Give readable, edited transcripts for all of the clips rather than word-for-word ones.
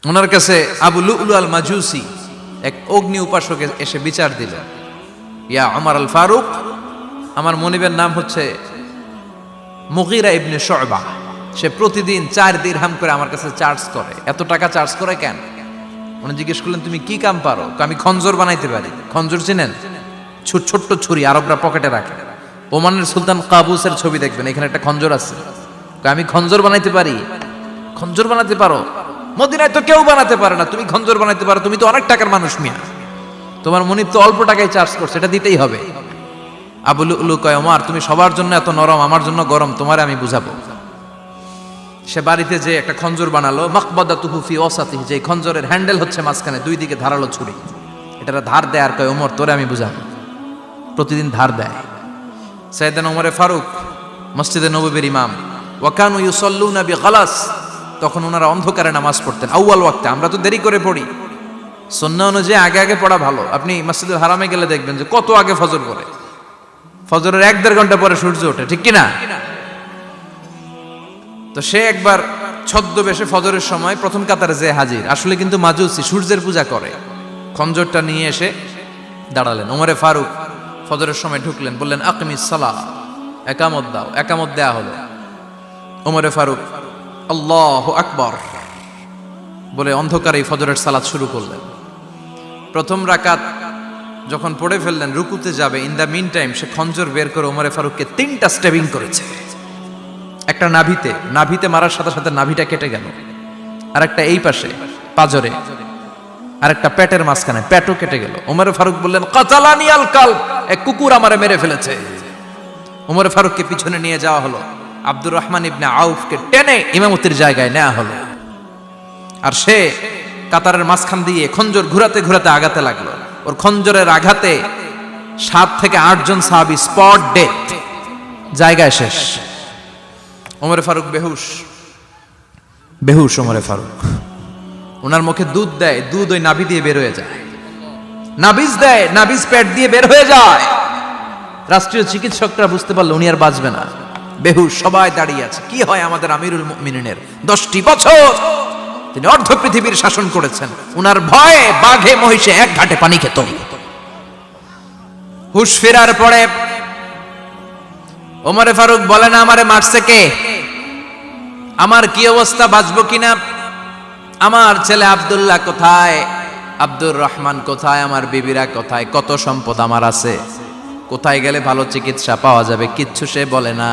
ওনার কাছে আবু লুলু আল মাজুসি এক অগ্নি উপাসক এসে বিচার দিল, ইয়া ওমর আল ফারুক, আমার মনিবের নাম হচ্ছে মুগীরা ইবনে শুবা, সে প্রতিদিন 4 দিরহাম করে আমার কাছে চার্জ করে। এত টাকা চার্জ করে কেন? উনি জিজ্ঞেস করলেন, তুমি কি কাম পারো? আমি খঞ্জর বানাইতে পারি। খঞ্জর চিনেন? ছোট্ট ছুরি আরবরা পকেটে রাখে। ওমানের সুলতান কাবুসের ছবি দেখবেন, এখানে একটা খঞ্জর আছে। আমি খঞ্জর বানাইতে পারি। খঞ্জর বানাতে পারো? মদিনায় তো কেউ বানাতে পারে না, তুমি খঞ্জর বানাইতে পারো? তুমি তো অনেক টাকার মানুষ মিয়া, তোমার মনিব তো অল্প টাকায় চার্জ করছে, এটা দিতেই হবে। আবু লুলু কয়, ওমর তুমি সবার জন্য এত নরম, আমার জন্য গরম, তোমারে আমি বুঝাবো। সে বাড়িতে যে একটা খঞ্জর বানালো, মাকবাদাতুহু ফি ওয়াসাতিহি, যে খঞ্জরের হ্যান্ডেল হচ্ছে মাঝখানে, 2 দিকে ধারালো ছুরি, এটা ধার দেয়। আর কয়, ওমর তোরে আমি বুঝাবো। প্রতিদিন ধার দেয়। সাইয়েদনা ওমরে ফারুক মসজিদে নববীর ইমাম, ওয়া কানু ইউসাল্লুনা বিগালাস, তখন ওনারা অন্ধকারে নামাজ পড়তেন আউয়াল ওয়াক্তে। আমরা তো দেরি করে পড়ি, সুন্নাহ অনুযায়ী আগে আগে পড়া ভালো। আপনি মসজিদুল হারামে গেলে দেখবেন যে কত আগে ফজর পড়ে, ফজরের 1-1.5 ঘন্টা পরে সূর্য ওঠে, ঠিক কিনা? তো সে একবার ছদ্মবেশে ফজরের সময় প্রথম কাতারে যে হাজির, আসলে কিন্তু মাজুসি, সূর্যের পূজা করে। খঞ্জরটা নিয়ে এসে দাঁড়ালেন। ওমরে ফারুক ফজরের সময় ঢুকলেন, বললেন আকিমিস সালাহ, একামত দাও। একামত দেয়া হলো। ওমরে ফারুক আল্লাহু আকবার বলে অন্ধকারেই ফজরের সালাত শুরু করলেন। প্রথম রাকাত যখন পড়ে ফেললেন, রুকুতে যাবে, ইন দ্য মিন টাইম সে খঞ্জর বের করে ওমরে ফারুককে 3টা স্টেবিং করেছে। একটা নাভিতে মারার সাথে সাথে নাভিটা কেটে গেল, আর একটা এই পাশে পাজরে, আর একটা পেটের মাঝখানে, পেটও কেটে গেল। ওমরে ফারুক বললেন, কাতালানি আল কালব, এক কুকুর আমারে মেরে ফেলেছে। ওমরে ফারুককে পিছনে নিয়ে যাওয়া হলো। আব্দুর রহমান ইবনে আউফকে টেনে ইমামতির জায়গায় নেওয়া হলো। আর সে কাতারের মাঝখান দিয়ে খঞ্জর ঘুরাতে ঘুরাতে আগাতে লাগলো। ওর খঞ্জরের আঘাতে 7 থেকে 8 জন সাহাবী স্পট ডেথ, জায়গায় শেষ। ওমরে ফারুক বেহুশ। ওমরে ফারুক, ওনার মুখে দুধ দেয়, দুধ ওই নাভি দিয়ে বের হয়ে যায়। নাভিজ দেয়, নাভিজ পেট দিয়ে বের হয়ে যায়। রাষ্ট্রীয় চিকিৎসকরা বুঝতে পারলো উনি আর বাঁচবে না, বেহুশ। সবাই দাঁড়িয়ে আছে। কি হয় আমাদের আমিরুল মুমিনিনের? 10টি বছর তিনি অর্ধ পৃথিবীর শাসন করেছেন। উনার ভয়ে বাঘে মহিষে এক ঘাটে পানি খেত। হুশ ফেরার পরে ওমরে ফারুক বলেন, আমারে মারছে কে? আমার কি অবস্থা, বাঁচবো কিনা? আমার ছেলে আব্দুল্লাহ কোথায়? আব্দুর রহমান কোথায়? আমার বিবিরা কোথায়? কত সম্পদ আমার আছে, কোথায় গেলে ভালো চিকিৎসা পাওয়া যাবে? কিচ্ছু সে বলে না।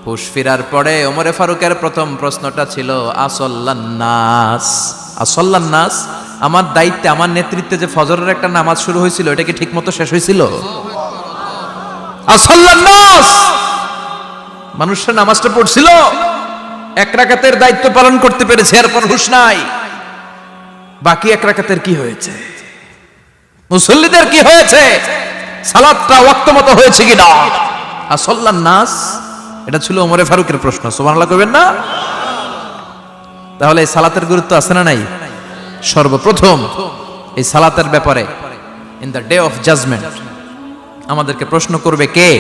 হুশ ফিরার পরে ওমরে ফারুকের প্রথম প্রশ্নটা ছিল, আসল্লান্নাস, আমার দায়িত্বে, আমার নেতৃত্বে যে ফজরের একটা নামাজ শুরু হয়েছিল, এটা কি ঠিক মতো শেষ হয়েছিল? আসল্লান্নাস, মানুষের নামাজটা পড়ছিল, 1 রাকাতের দায়িত্ব পালন করতে পেরেছে, এরপর হুশ নাই। বাকি 1 রাকাতের কি হয়েছে? মুসল্লিদের কি হয়েছে? সালাতটা ওয়াক্ত মতো হয়েছে কিনা? আসল্লান্নাস, এটা ছিল ওমরে ফারুকের প্রশ্ন। সুবহানাল্লাহ কইবেন না? তাহলে এই সালাতের গুরুত্ব আছে না নাই? সর্বপ্রথম এই সালাতের ব্যাপারে in the day of judgement আমাদেরকে প্রশ্ন করবে কে?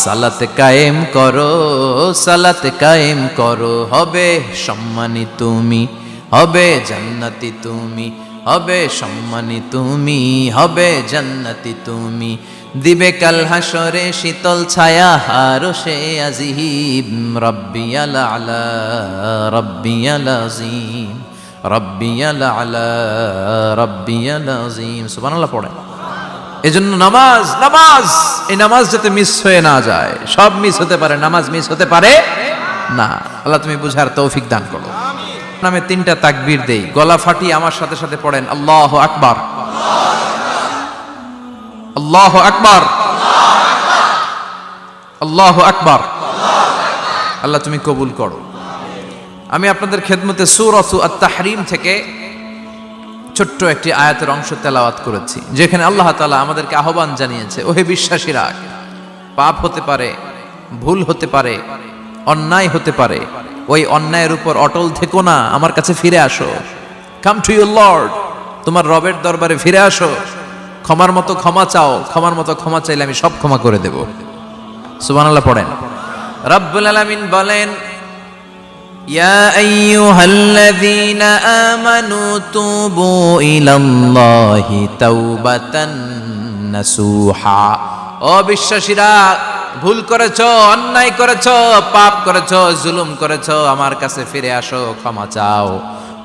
সালাতে কায়েম করো, সালাতে কায়েম করো, হবে সম্মানী তুমি, হবে জান্নাতি তুমি, হবে সম্মানী তুমি, হবে জান্নাতি তুমি। দিবে কাল হাসরে শীতল ছায়া আরশে আজিম, রব্বিয়াল আলা, রব্বিয়াল আযীম, রব্বিয়াল আলা, রব্বিয়াল আযীম। সুবহানাল্লাহ পড়েন। এজন্য নামাজ, এই নামাজ যাতে মিস হয়ে না যায়। সব মিস হতে পারে, নামাজ মিস হতে পারে না। আল্লাহ তুমি বুঝার তৌফিক দান করো। নামে 3টা তাকবীর দেই, গলা ফাটিয়ে আমার সাথে সাথে পড়েন, আল্লাহু আকবার, আল্লাহু আকবার, আল্লাহু আকবার। আল্লাহ তুমি কবুল করো। আমি আপনাদের খেদমতে সূরাতু আত-তাহরীম থেকে ছোট্ট একটি আয়াতের অংশ তেলাওয়াত করেছি, যেখানে আল্লাহ তাআলা আমাদেরকে আহ্বান জানিয়েছে, ওহে বিশ্বাসীরা, পাপ হতে পারে, ভুল হতে পারে, অন্যায় হতে পারে, ওই অন্যায়ের উপর অটল থেকো না, আমার কাছে ফিরে আসো। কাম টু ইউর লর্ড, তোমার রবের দরবারে ফিরে আসো, ক্ষমার মতো ক্ষমা চাও, ক্ষমার মতো ক্ষমা চাইলে আমি সব ক্ষমা করে দেব। সুবহানাল্লাহ পড়েন। রব্বুল আলামিন বলেন, ইয়া আইয়ুহাল্লাযীনা আমানু তুবু ইলাল্লাহি তাওবাতান নাসুহা। ও বিশ্বাসীরা, ভুল করেছো, অন্যায় করেছো, পাপ করেছো, জুলুম করেছো, আমার কাছে ফিরে আসো, ক্ষমা চাও।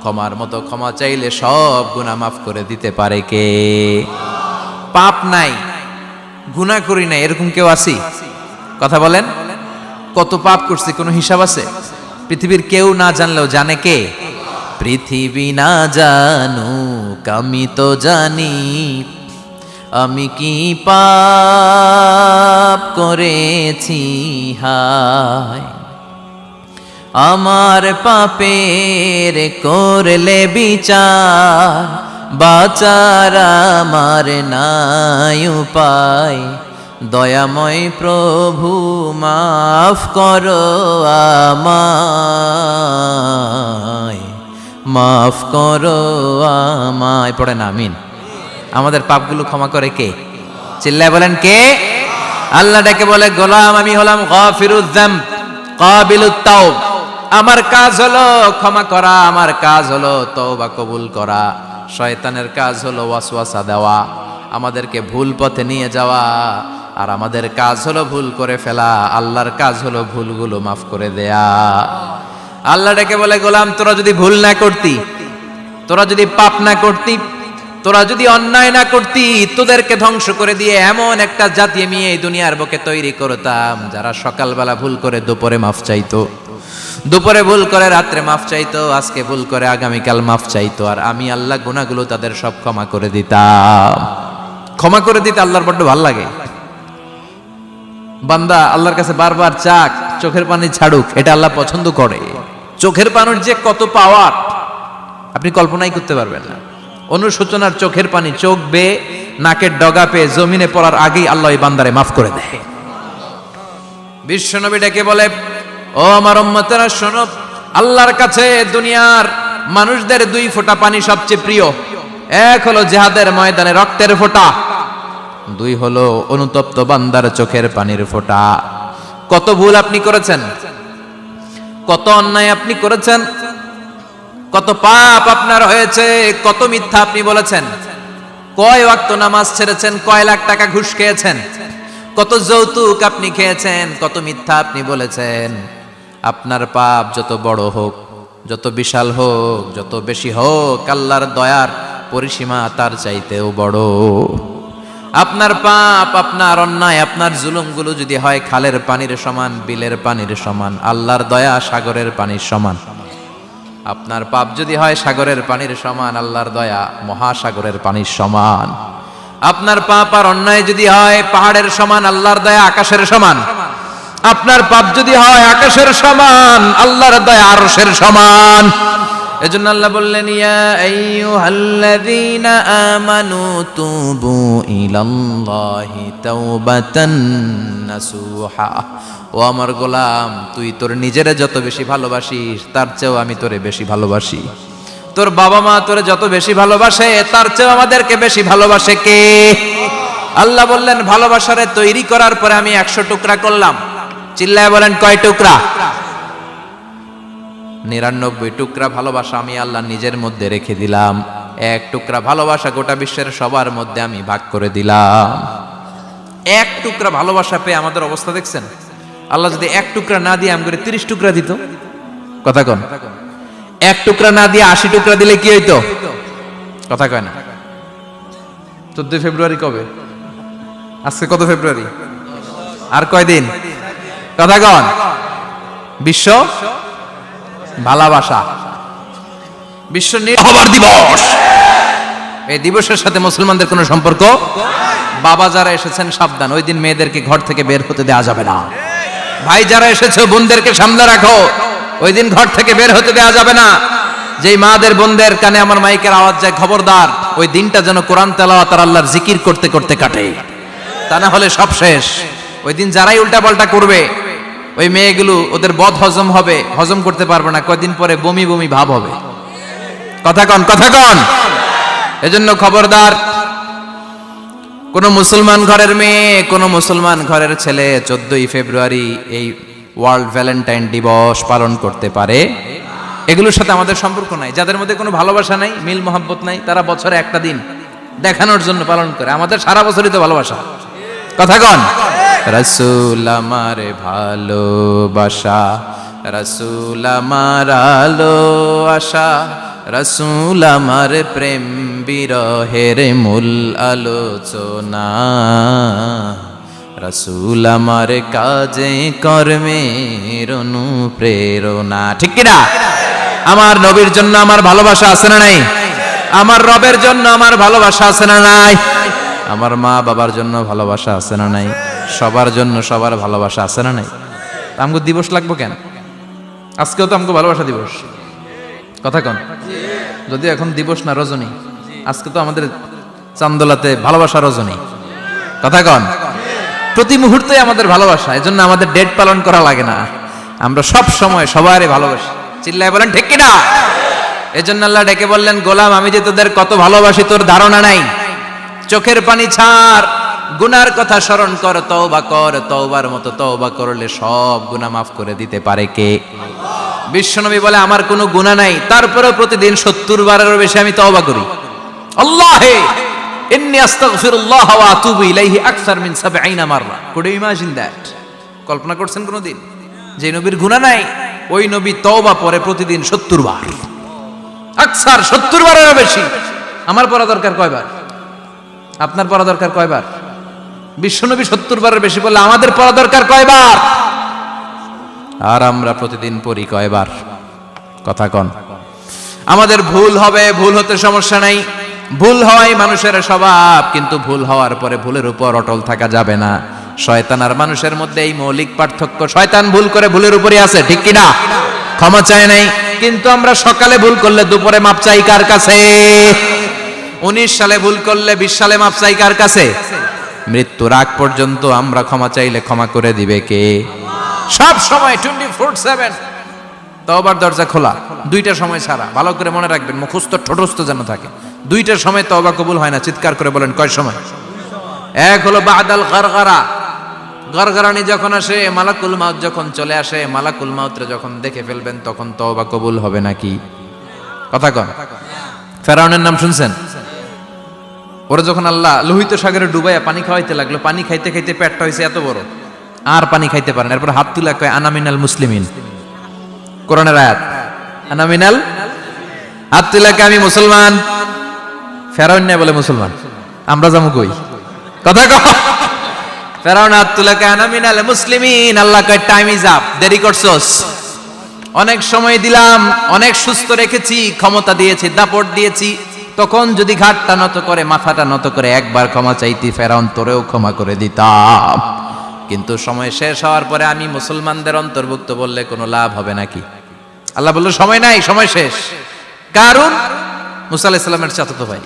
ক্ষমার মতো ক্ষমা চাইলে সব গুনাহ মাফ করে দিতে পারে কে? পাপ নাই, গুনাহ করি নাই, এরকম কেউ আছি? কথা বলেন, কত পাপ করছি কোনো হিসাব আছে? পৃথিবীর কেউ না জানলেও জানে কে? পৃথিবী না জানুক আমি তো জানি, আমি কি পাপ করেছি হায়। আমার পাপের করলে বিচার, বাঁচার আমার নাই উপায়। দয়াময় প্রভু মাফ করো আমায়, মাফ করো আমায়। পড়েন আমিন। আমাদের পাপগুলো ক্ষমা করে কে? চিল্লায় বলেন কে? আল্লাহ ডেকে বলে, গোলাম আমি হলাম গাফিরুয যামব কাবিলুত তাওব। আমার কাজ হলো ক্ষমা করা, আমার কাজ হলো তওবা কবুল করা। শয়তানের কাজ হলো ওয়াসওয়াসা দেওয়া, আমাদেরকে ভুল পথে নিয়ে যাওয়া। আর আমাদের কাজ হলো ভুল করে ফেলা, আল্লাহর কাজ হলো ভুলগুলো মাফ করে দেয়া। আল্লাহ ডেকে বলে, গোলাম তোরা যদি ভুল না করতি, তোরা যদি পাপ না করতি, তোরা যদি অন্যায় না করতি, তোদেরকে ধ্বংস করে দিয়ে এমন একটা জাতি আমি এই দুনিয়ার বুকে তৈরি করতাম যারা সকালবেলা ভুল করে দুপুরে মাফ চাইতো, দুপুরে ভুল করে রাত্রে মাফ চাইতো, আজকে ভুল করে আগামীকাল মাফ চাইতো। আর আমি আল্লাহ গুনাহগুলো তাদের সব ক্ষমা করে দিতাম। ক্ষমা করে দিতে আল্লাহর বড্ড ভালো লাগে। বান্দা আল্লাহর কাছে বারবার চাক, চোখের পানি ছাড়ুক, এটা আল্লাহ পছন্দ করে। চোখের পানির যে কত পাওয়ার আপনি কল্পনাই করতে পারবেন না। অনুশোচনার চোখের পানি চোখ বেয়ে নাকের ডগা পেয়ে জমিনে পড়ার আগেই আল্লাহ এই বান্দারে মাফ করে দেয়। বিশ্বনবী ডেকে বলে, ও আমার উম্মতেরা শোনো, আল্লাহর কাছে দুনিয়ার মানুষদের দুই ফোঁটা পানি সবচেয়ে প্রিয়। এক হলো জিহাদের ময়দানে রক্তের ফোঁটা, দুই হলো অনুতপ্ত বান্দার চোখের পানির ফোঁটা। কত ভুল আপনি করেছেন, কত অন্যায় আপনি করেছেন, কত পাপ আপনার হয়েছে, কত মিথ্যা আপনি বলেছেন, কয় ওয়াক্ত নামাজ ছেড়েছেন, কয় লাখ টাকা ঘুষ খেয়েছেন, কত যৌতুক আপনি খেয়েছেন, কত মিথ্যা আপনি বলেছেন। আপনার পাপ যত বড় হোক, যত বিশাল হোক, যত বেশি হোক, আল্লাহর দয়ার পরিসীমা তার চাইতেও বড়। আপনার পাপ, আপনার অন্যায়, আপনার জুলুমগুলো যদি হয় খালের পানির সমান, বিলের পানির সমান, আল্লাহর দয়া সাগরের পানির সমান। আপনার পাপ যদি হয় সাগরের পানির সমান, আল্লাহর দয়া মহাসাগরের পানির সমান। আপনার পাপ আর অন্যায় যদি হয় পাহাড়ের সমান, আল্লাহর দয়া আকাশের সমান। আপনার পাপ যদি হয় আকাশের সমান, আল্লাহর দয়া আরশের সমান। এজন্য আল্লাহ বললেন, ইয়া আইয়ুহাল্লাযীনা আমানু তুবু ইলাল্লাহি তাওবাতান নাসুহা। ও আমার গোলাম, তুই তোর নিজেরে যত বেশি ভালোবাসিস তার চেয়েও আমি তোরে বেশি ভালোবাসি। তোর বাবা মা তোরে যত বেশি ভালোবাসে তার চেয়েও আমাদেরকে বেশি ভালোবাসে কে? আল্লাহ বললেন, ভালোবাসারে তৈরি করার পরে আমি 100 টুকরা করলাম। চিল্লায় বলেন কয় টুকরা? 99 টুকরা ভালোবাসা আমি আল্লাহ নিজের মধ্যে রেখে দিলাম। 1 টুকরা ভালোবাসা গোটা বিশ্বের সবার মধ্যে আমি ভাগ করে দিলাম। 1 টুকরা ভালোবাসা পেয়ে আমাদের অবস্থা দেখছেন? আল্লাহ যদি 1 টুকরা না দিয়ে আমাকে 30 টুকরা দিত, কথা কন, 1 টুকরা না দিয়ে 80 টুকরা দিলে কি হইতো? কথা কয় না। 14 ফেব্রুয়ারি কবে? আজকে কত ফেব্রুয়ারি? আর কয়দিন? কথা কন। বিশ্ব ভালোবাসা, বিশ্ব নির্ভর দিবস। এই দিবসের সাথে মুসলমানদের কোনো সম্পর্ক? বাবা যারা এসেছেন সাবধান, ওই দিন মেয়েদেরকে ঘর থেকে বের হতে দেওয়া যাবে না। ভাই যারা এসেছে বোনদেরকে সামনে রাখো, ওই দিন ঘর থেকে বের হতে দেওয়া যাবে না। যেই মাদের বোনদের কানে আমার মাইকের আওয়াজ যায়, খবরদার, ওই দিনটা যেন কোরআন তেলাওয়াত আর আল্লাহর জিকির করতে করতে কাটে, তা না হলে সব শেষ। ওই দিন যারাই উল্টা পাল্টা করবে, ওই মেয়েগুলো ওদের বদ হজম হবে, হজম করতে পারবে না, কয়দিন পরে বমি বমি ভাব হবে। কথা কন, কথা কন। এজন্য খবরদার, কোন মুসলমান ঘরের মেয়ে, কোন মুসলমান ঘরের ছেলে 14ই ফেব্রুয়ারি এই ওয়ার্ল্ড ভ্যালেন্টাইন দিবস পালন করতে পারে? এগুলোর সাথে আমাদের সম্পর্ক নাই। যাদের মধ্যে কোনো ভালোবাসা নাই, মিল মোহাব্বত নাই, তারা বছরে একটা দিন দেখানোর জন্য পালন করে। আমাদের সারা বছরই তো ভালোবাসা। কথা কন, রাসূল আমার ভালোবাসা, রাসূল আমার আলো আশা, রাসূল আমার প্রেম বিরহের মূল আলোচনা, রাসূল আমার কাজে কর্মের অনুপ্রেরণা। ঠিক কিনা? আমার নবীর জন্য আমার ভালোবাসা আছে না নাই? আমার রবের জন্য আমার ভালোবাসা আছে না নাই? আমার মা বাবার জন্য ভালোবাসা আছে না নাই? সবার জন্য সবার ভালোবাসা আছে না নাই? আমগো দিবস লাগবো কেন? আজকেও তো আমগো ভালোবাসা দিবস। কথা কন, যদি এখন দিবস না রজনী, আজকে তো আমাদের চান্দোলাতে ভালোবাসা রজনী। কথা কন, প্রতি মুহূর্তে আমাদের ভালোবাসা। এজন্য আমাদের ডেট পালন করা লাগে না, আমরা সব সময় সবারই ভালোবাসি। চিল্লায় বলেন ঠিক কিনা? এজন্য আল্লাহ ডেকে বললেন, গোলাম আমি যে তোদের কত ভালোবাসি তোর ধারণা নাই। চোখের পানি ছাড়, গুনার কথা স্মরণ কর, তওবা কর। তওবার মতো তওবা করলে সব গুনাহ মাফ করে দিতে পারে কে? বিশ্বনবী বলে আমার কোনো গুনাহ নাই, তারপরেও প্রতিদিন 70 বারেরও বেশি আমি তওবা করি। আল্লাহে ইন্নী আস্তাগফিরুল্লাহ ওয়া আতুবু ইলাইহি আকসার মিন 70 মাররা। Could you imagine that? কল্পনা করছেন কোনদিন যে নবীর গুনাহ নাই, ওই নবী তওবা পড়ে প্রতিদিন 70 বার, আকসার 70 বারেরও বেশি। আমার পড়া দরকার কয়বার? আপনার পড়া দরকার কয়বার? বিশ্বনবী 70 বারের বেশি বললে আমাদের পড়া দরকার কয়বার? আর আমরা প্রতিদিন পড়ি কয়বার? কথা কন। আমাদের ভুল হবে, ভুল হতে সমস্যা নাই, ভুল হয় মানুষের স্বভাব, কিন্তু ভুল হওয়ার পরে ভুলের উপর অটল থাকা যাবে না। শয়তান আর মানুষের মধ্যে এই মৌলিক পার্থক্য। শয়তান ভুল করে ভুলের উপরই আছে, ঠিক কিনা? ক্ষমা চায় নাই, কিন্তু আমরা সকালে ভুল করলে দুপুরে মাপ চাই কার কাছে? 19 সালে ভুল করলে 20 সালে মাপ চাই কার কাছে? মৃত্যুর আগ পর্যন্ত আমরা ক্ষমা চাইলে ক্ষমা করে দিবে কে? সব সময় 24/7 তওবার দরজা খোলা, দুইটার সময় ছাড়া। ভালো করে মনে রাখবেন, মুখস্থ ঠোঁটস্থ যেন থাকে। দুইটার সময় তওবা কবুল হয় না, চিৎকার করে বলেন কয় সময়? এক হলো বাদাল গারগারা, গারগারানি যখন আসে, মালাকুল মাউত যখন চলে আসে, মালাকুল মাউতরে যখন দেখে ফেলবেন তখন তওবা কবুল হবে নাকি? কথা কন। ফেরাউনের নাম শুনছেন? ওরা যখন আল্লাহ লোহিত সাগরে ডুবাইয়া পানি খাওয়াইতে লাগলো, পানি খাইতে খাইতে পেটটা হয়েছে এত বড়, আর পানি খাইতে পারেন। এরপর হাত তুলে কয় আনা মিনাল মুসলিমিন। কোরআনের আয়াত, আনা মিনাল, হাত তুলে কয় আমি মুসলমান। ফেরাউন না বলে মুসলমান, আমরা যাবো কই? কথা কও। ফেরাউন হাত তুলে কয় আনা মিনাল মুসলিমিন। আল্লাহ কয় টাইম ইজ আপ, দেরি করছস। অনেক সময় দিলাম, অনেক সুস্থ রেখেছি, ক্ষমতা দিয়েছি, দাপট দিয়েছি, তখন যদি ঘাটটা নত করে, মাথাটা নত করে একবার ক্ষমা চাইতি, ফেরাউন তোরেও ক্ষমা করে দিতাম। কিন্তু সময় শেষ হওয়ার পরে আমি মুসলমানদের অন্তর্ভুক্ত বললে কোনো লাভ হবে নাকি? আল্লাহ বলল সময় নাই, সময় শেষ। কারণ মুসা আলাইহিস সালামের চাচাতো ভাই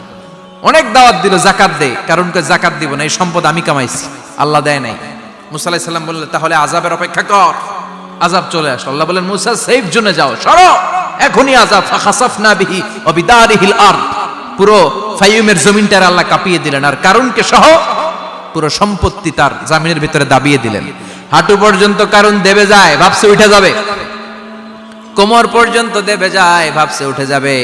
অনেক দাওয়াত দিল, জাকাত দে। কারণকে জাকাত দিব না, এই সম্পদ আমি কামাইছি, আল্লাহ দেয় নাই। মুসা আলাইহিস সালাম বললেন তাহলে আযাবের অপেক্ষা কর। আযাব চলে আসলো। আল্লাহ বলেন মুসা সেফ জোনে যাও, সরো, এখনই আযাব। ফাখাসাফনা বিহি ওয়া বিদারিহিল আরদ, পুরো ফাইয়ুমের জমিনটার আল্লাহ কাঁপিয়ে দিলেন, আর কারণকে সহ পুরো সম্পত্তি তার জামিনের ভিতরে দাবিয়ে দিলেন। হাঁটু পর্যন্ত কারণ দেবে যায়, ভাবছে উঠে যাবে। কোমর পর্যন্ত দেবে যায়, ভাবছে উঠে যাবে।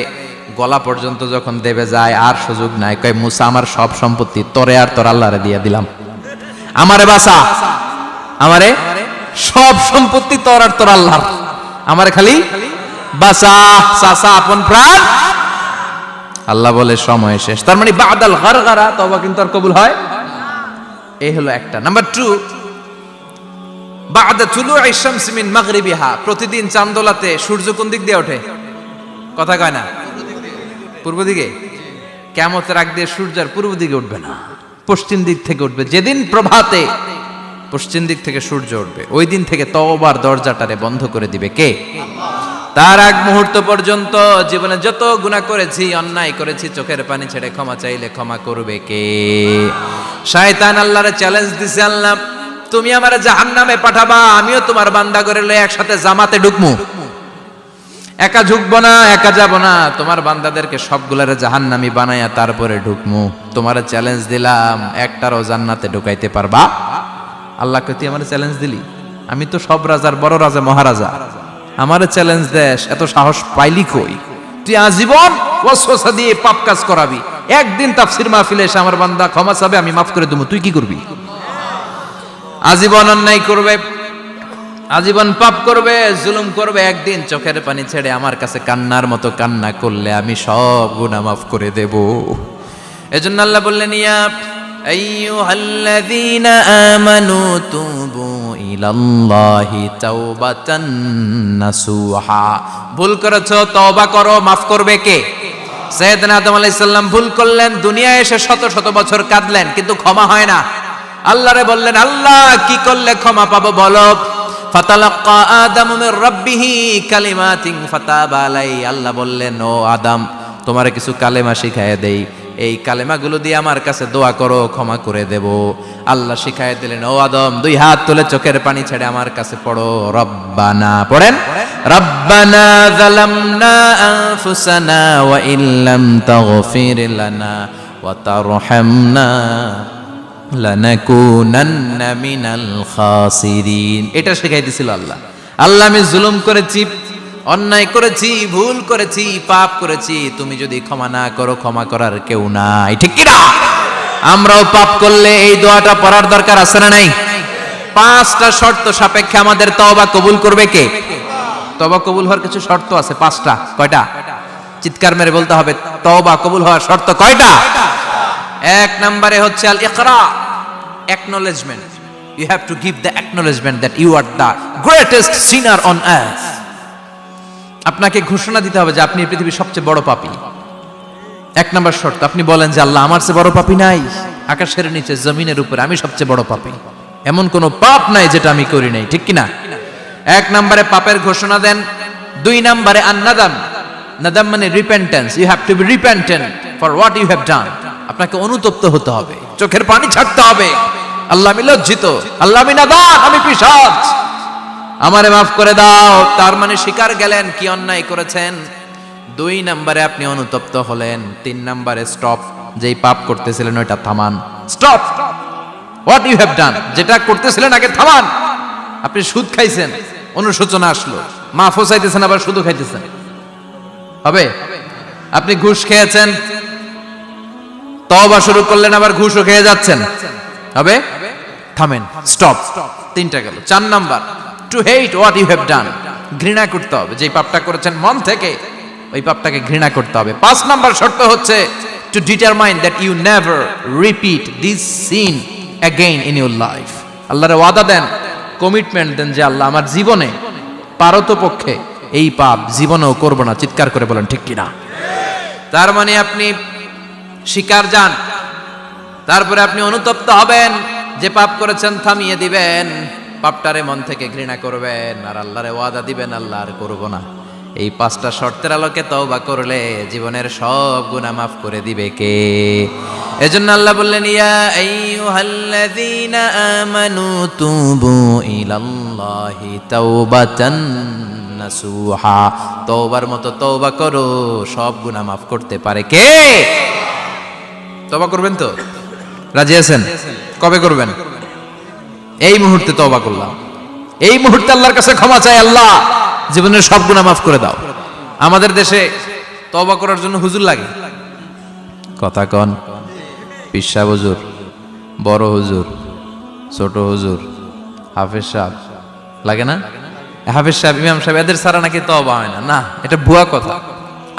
গলা পর্যন্ত যখন দেবে যায় আর সুযোগ নাই। কয় মুসা আমার সব সম্পত্তি তোরে আর তোর আল্লাহরে দিয়ে দিলাম, আমারে বাঁচা, আমারে সব সম্পত্তি তোর আর তোর আল্লাহর, আমারে খালি বাঁচা, চাচা আপন প্রাণ। আল্লাহ বলে সময় শেষ। তার মানে বাদাল গারগারা তওবা কিন্তু আর কবুল হয়? এই হলো একটা। নাম্বার 2, বাদা তুলুই শামসি মিন মাগরিবিহা, প্রতিদিন চাঁদোলাতে সূর্য কোন দিক দিয়ে ওঠে? কথা কয় না? পূর্ব দিকে। কিয়ামতের আগ দিয়ে সূর্য আর পূর্ব দিকে উঠবে না, পশ্চিম দিক থেকে উঠবে। যেদিন প্রভাতে পশ্চিম দিক থেকে সূর্য উঠবে, ওই দিন থেকে তওবার দরজাটারে বন্ধ করে দিবে কে? তার আগ মুহূর্ত পর্যন্ত জীবনে যত গুনাহ করেছি, অন্যায় করেছি, চোখের পানি ছেড়ে ক্ষমা চাইলে ক্ষমা করবে কে? শয়তান আল্লাহরে চ্যালেঞ্জ দিছে, আল্লাহ তুমি আমারে জাহান্নামে পাঠাবা, আমিও তোমার বান্দা করে লয়ে একসাথে জামাতে ঢুকমু। একা ঢুকবো না, একা যাব না, তোমার বান্দাদেরকে সবগুলারে জাহান্নামী বানায়া তারপরে ঢুকমু। তোমারে চ্যালেঞ্জ দিলাম, একটারও জান্নাতে ঢুকাইতে পারবা? আল্লাহকে তুই আমারে চ্যালেঞ্জ দিলি, আমি তো সব রাজার বড় রাজা, মহারাজা, আমারে চ্যালেঞ্জ দেশ, এত সাহস পাইলি কই? তুই আজীবন ওয়াসওয়াসা দিয়ে পাপ কাজ করাবি, একদিন তাফসীর মাহফিলে এসে আমার বান্দা ক্ষমা চাবে, আমি মাফ করে দেবো, তুই কি করবি? আজীবন অন্যায় করবে, আজীবন পাপ করবে, জুলুম করবে, একদিন চোখের পানি ছেড়ে আমার কাছে কান্নার মতো কান্না করলে আমি সব গুনাহ মাফ করে দেব। এজন্য আল্লাহ বললেন, ইয়া আইয়ুহাল্লাযীনা আমানু তুবু ইলাল্লাহি তাওবাতান নাসুহা। ভুল করেছো, তওবা করো, মাফ করবে কে? সাইয়েদনা আদম আলাইহিস সালাম ভুল করলেন, দুনিয়ায় এসে শত শত বছর কাঁদলেন, কিন্তু ক্ষমা হয় না। আল্লাহরে বললেন, আল্লাহ কি করলে ক্ষমা পাবো বলো? ফাতালাক্কা আদামু মির রাব্বিহি কালিমাতিন ফাতাবা আলাইহি। আল্লাহ বললেন, ও আদম, তোমারে কিছু কালেমা শিখায় দেই, এই কালেমাগুলো দিয়ে আমার কাছে দোয়া করো, ক্ষমা করে দেব। আল্লাহ শিখায় দিলেন, ও আদম, দুই হাত তুলে চোখের পানি ছেড়ে আমার কাছে পড়ো, রব্বানা, পড়েন, রব্বানা যালামনা আনফুসানা ওয়া ইল্লাম তাগফির লানা ওয়া তারহামনা লানাকুনান্না মিনাল খাসিরিন। এটা শিখাই দিয়েছিল আল্লাহ। আল্লাহ, আমি জুলুম করেছি, অন্যায় করেছি, ভুল করেছি, পাপ করেছি, তুমি যদি ক্ষমা না করো, ক্ষমা করার কেউ নাই, ঠিক কি না? আমরাও পাপ করলে এই দোয়াটা পড়ার দরকার আছে না নাই? 5টা শর্ত সাপেক্ষে আমাদের তওবা কবুল করবে কে? তওবা কবুল হওয়ার কিছু শর্ত আছে, 5টা। কয়টা? চিৎকার মেরে বলতে হবে, তওবা কবুল হওয়ার শর্ত কয়টা? 1 নম্বরে হচ্ছে আল ইকরা, acknowledgement. You have to give the acknowledgement that you are the greatest sinner on earth. আপনাকে ঘোষণা দিতে হবে যে আপনি পৃথিবীর সবচেয়ে বড় পাপী। 1 নম্বর শর্ত, আপনি বলেন যে আল্লাহ, আমার চেয়ে বড় পাপী নাই, আকাশের নিচে জমিনের উপরে আমি সবচেয়ে বড় পাপী, এমন কোন পাপ নাই যেটা আমি করি নাই, ঠিক কি না? 1 নম্বরে পাপের ঘোষণা দেন। 2 নম্বরে আন-নাদাম, নাদাম মানে repentance. You have to be repentant for what you have done. আপনাকে অনুতপ্ত হতে হবে, চোখের পানি ছাড়তে হবে, আল্লাহ আমি লজ্জিত, আল্লাহ আমি নাদান, আমি পিশাচ, আমারে মাফ করে দাও। তার মানে স্বীকার গেলেন কি অন্যায় করেছেন। 2 নম্বরে আপনি অনুতপ্ত হলেন। 3 নম্বরে স্টপ, যেই পাপ করতেছিলেন ওইটা থামান, stop what you have done, যেটা করতেছিলেন আগে থামান। আপনি সুদ খাইছেন, অনুশোচনা আসলো, মাফও চাইতেছেন, আবার সুদও খাইতেছেন, হবে? আপনি ঘুষ খেয়েছেন, তওবা শুরু করলেন, আবার ঘুষও খেয়ে যাচ্ছেন, হবে? থামেন, স্টপ। 3টা গেল। 4 নাম্বার, to hate what you have done, ঘৃণা করতে হবে, যে পাপটা করেছেন মন থেকে ওই পাপটাকে ঘৃণা করতে হবে। 5 নাম্বার শর্ত হচ্ছে to determine that you never repeat this sin again in your life. আল্লাহর ওয়াদা দেন, কমিটমেন্ট দেন যে আল্লাহ, আমার জীবনে পারতপক্ষে এই পাপ জীবনেও করব না। চিৎকার করে বলেন ঠিক কিনা? তার মানে আপনি স্বীকার যান, তারপরে আপনি অনুতপ্ত হবেন, যে পাপ করেছেন থামিয়ে দিবেন, পাপটারে মন থেকে ঘৃণা করবেন, আর আল্লাহরে ওয়াদা দিবেন, আল্লাহ আর করব না। এই 5টা শর্তের আলোকে তওবা করলে জীবনের সব গুনাহ মাফ করে দিবে কে? এজন্য আল্লাহ বললেন, ইয়া আইয়ুহাল্লাযীনা আমানু তুবু ইলাল্লাহি তাওবাতান নাসুহা। তওবার মতো তওবা করো, সব গুনাহ মাফ করতে পারে কে? তওবা করবেন তো? রাজি আছেন? কবে করবেন? এই মুহূর্তে তওবা করলাম, এই মুহূর্তে আল্লাহর কাছে ক্ষমা চাই, আল্লাহ জীবনের সব গুনাহ মাফ করে দাও। আমাদের দেশে তওবা করার জন্য হুজুর লাগে, কথা কন, পীর সাহেব হুজুর, বড় হুজুর, ছোট হুজুর, হাফেজ সাহেব লাগে না? হাফেজ সাহেব, ইমাম সাহেব, এদের ছাড়া নাকি তওবা হয় না। না, এটা ভুয়া কথা।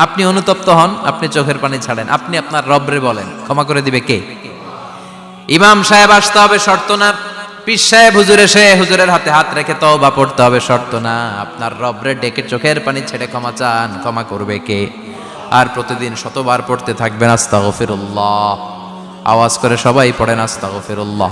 আপনি অনুতপ্ত হন, আপনি চোখের পানি ছাড়েন, আপনি আপনার রবরে বলেন, ক্ষমা করে দিবে কে? ইমাম সাহেব আসতে হবে, শর্ত না। পীর সাহেব হুজুর এসে হুজুরের হাতে হাত রেখে তওবা পড়তে হবে, শর্ত না। আপনার রবরে ডেকে চোখের পানি ছেড়ে ক্ষমা চান, ক্ষমা করবে কে? আর প্রতিদিন শতবার পড়তে থাকবেন আস্তাগফিরুল্লাহ। আওয়াজ করে সবাই পড়েন আস্তাগফিরুল্লাহ।